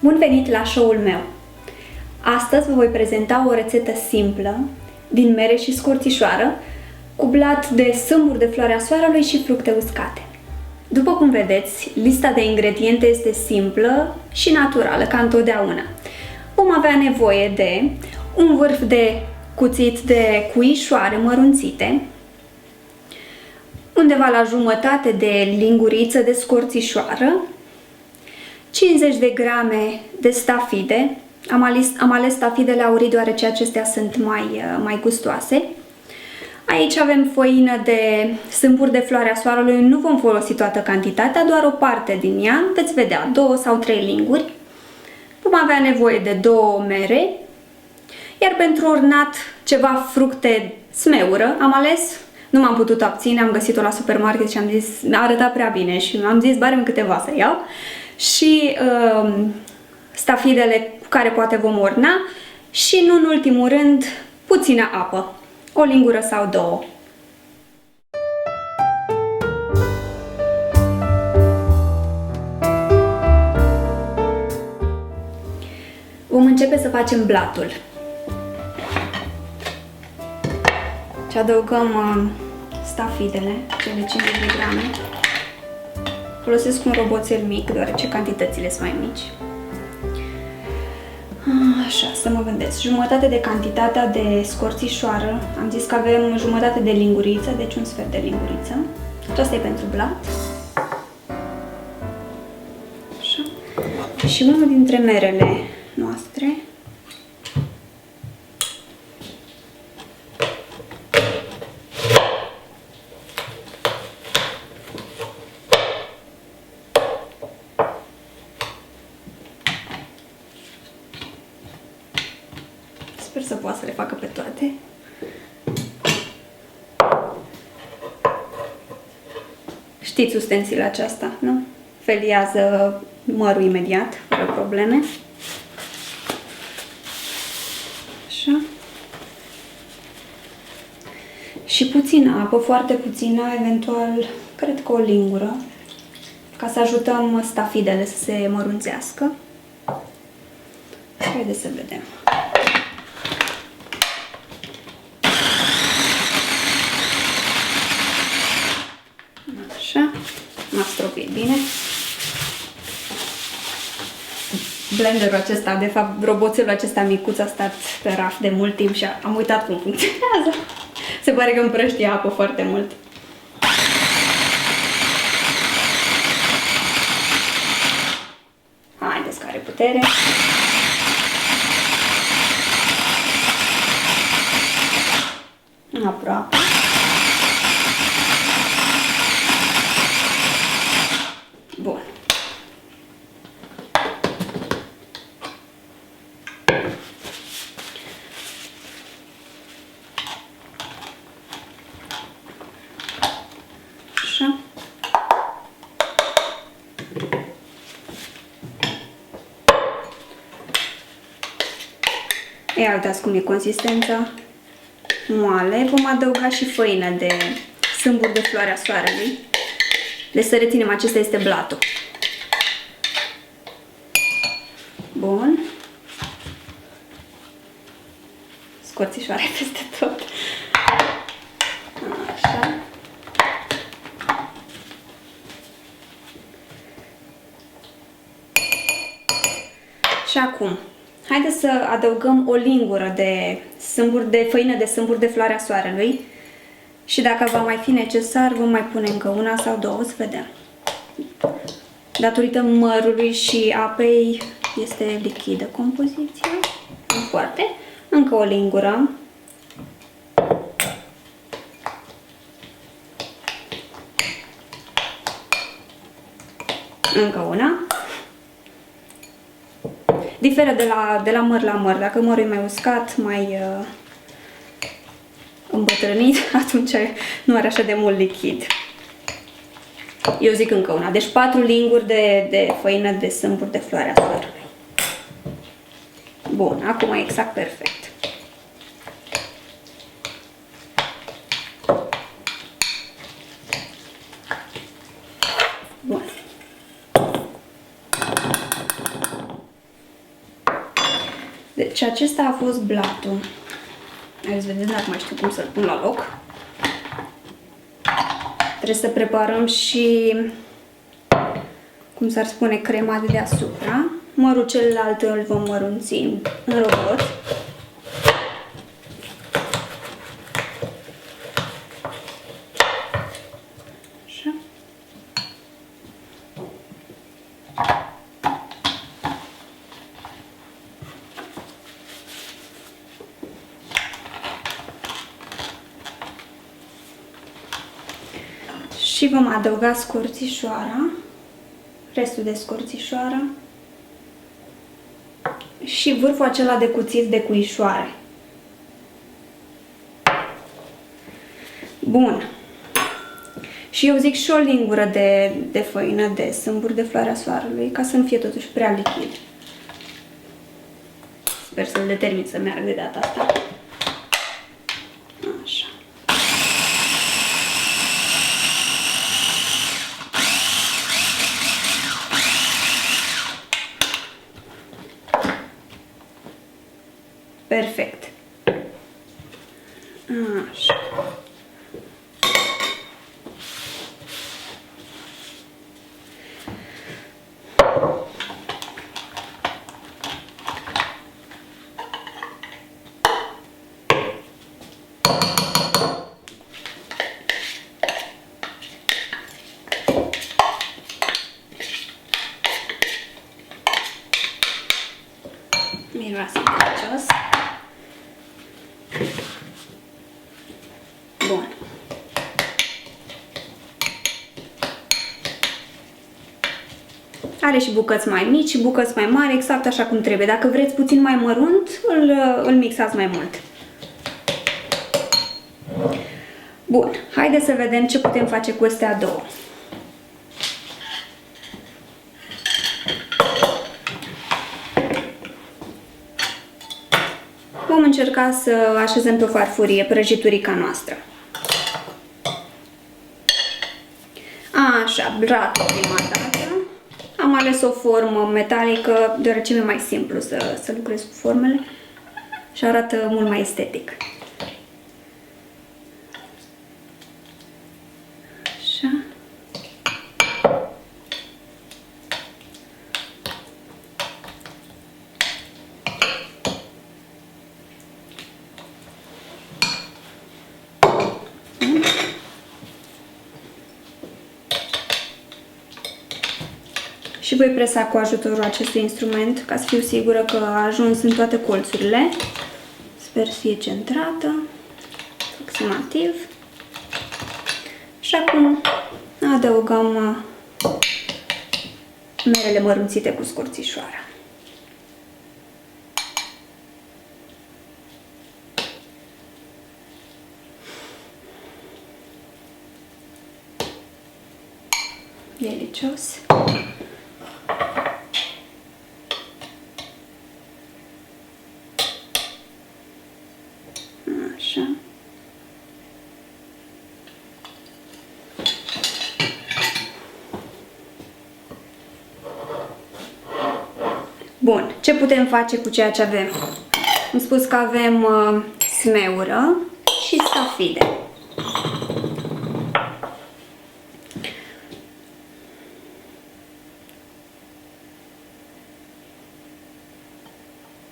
Bun venit la show-ul meu! Astăzi vă voi prezenta o rețetă simplă din mere și scorțișoară cu blat de sâmburi de floarea soarelui și fructe uscate. După cum vedeți, lista de ingrediente este simplă și naturală, ca întotdeauna. Vom avea nevoie de un vârf de cuțit de cuișoare mărunțite, undeva la jumătate de linguriță de scorțișoară, 50 de grame de stafide. Am ales stafidele aurii deoarece acestea sunt mai gustoase. Aici avem făină de sâmburi de floarea soarelui, nu vom folosi toată cantitatea, doar o parte din ea, veți vedea, 2 sau 3 linguri. Vom avea nevoie de 2 mere, iar pentru ornat ceva fructe smeură. Am ales, nu m-am putut abține, am găsit-o la supermarket și am zis, arăta prea bine și am zis, barem câteva să iau. Și stafidele cu care poate vom orna și, nu în ultimul rând, puțină apă, o lingură sau 2. Vom începe să facem blatul. Și adăugăm stafidele, cele 50 de grame. Folosesc un roboțel mic, deoarece cantitățile sunt mai mici. Așa, să mă gândesc. Jumătate de cantitatea de scorțișoară. Am zis că avem jumătate de linguriță, deci un sfert de linguriță. Aceasta e pentru blat. Așa. Și unul dintre merele noastre. Sper să poată să le facă pe toate. Știți ustensila aceasta, nu? Feliază mărul imediat, fără probleme. Așa. Și puțină apă, foarte puțină, eventual, cred că o lingură, ca să ajutăm stafidele să se mărunțească. Haideți să vedem. Așa, m-a stropit bine. Blenderul acesta, de fapt roboțelul acesta micuț a stat pe raft de mult timp și am uitat cum funcționează. Se pare că împrăștie apă foarte mult. Haideți, că are putere. Aproape. Bun. Așa. Ia uitați cum e consistența. Moale. Vom adăuga și făină de sâmburi de floarea soarelui. Deci să reținem, acesta este blatul. Bun. Scorțișoare peste tot. Așa. Și acum, haideți să adăugăm o lingură de făină de sâmburi de floarea soarelui. Și dacă va mai fi necesar, vom mai pune încă una sau 2, să vedem. Datorită mărului și apei este lichidă compoziția. Nu foarte. Încă o lingură. Încă una. Diferă de la măr la măr. Dacă mărul e mai uscat, mai îmbătrânit, atunci nu are așa de mult lichid. Eu zic încă una. Deci 4 linguri de făină de sâmburi de floarea soarelui. Bun, acum e exact perfect. Și acesta a fost blatul. Hai să vedeți dacă mai știu cum să-l pun la loc. Trebuie să preparăm și, cum s-ar spune, crema de deasupra. Mărul celălalt îl vom mărunți în robot. Așa. Și vom adăuga scorțișoara, restul de scorțișoară și vârful acela de cuțit de cuișoare. Bun. Și eu zic și o lingură de făină de sâmburi de floarea soarelui, ca să nu fie totuși prea lichid. Sper să-l determin să meargă de data asta. Așa. Perfect. Așa. Miroase delicios. Bun. Are și bucăți mai mici și bucăți mai mari, exact așa cum trebuie. Dacă vreți puțin mai mărunt, îl mixați mai mult. Bun, haideți să vedem ce putem face cu astea două. Vom încerca să așezăm pe o farfurie prăjiturica noastră. Așa, blatul prima dată. Am ales o formă metalică, deoarece e mai simplu să lucrez cu formele și arată mult mai estetic. Așa. Și voi presa cu ajutorul acestui instrument ca să fiu sigură că a ajuns în toate colțurile. Sper să fie centrată, aproximativ. Și acum adăugăm merele mărunțite cu scorțișoara. Delicios! Așa. Bun, ce putem face cu ceea ce avem? Am spus că avem smeură și stafide.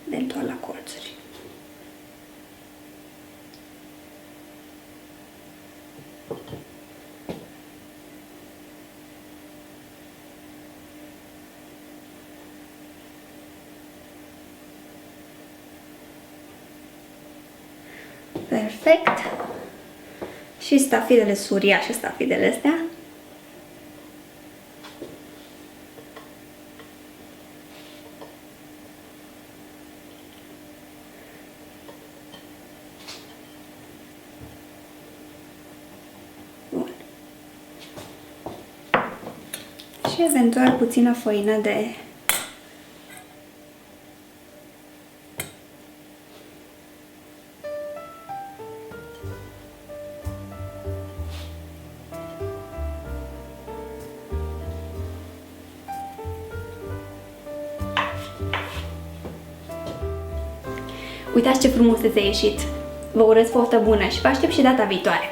Eventual la colțuri. Perfect. Și stafidele sunt uriașe, stafidele astea. Bun. Și eventual puțină făină de Uitați ce frumos ți-a ieșit! Vă urez poftă bună și vă aștept și data viitoare!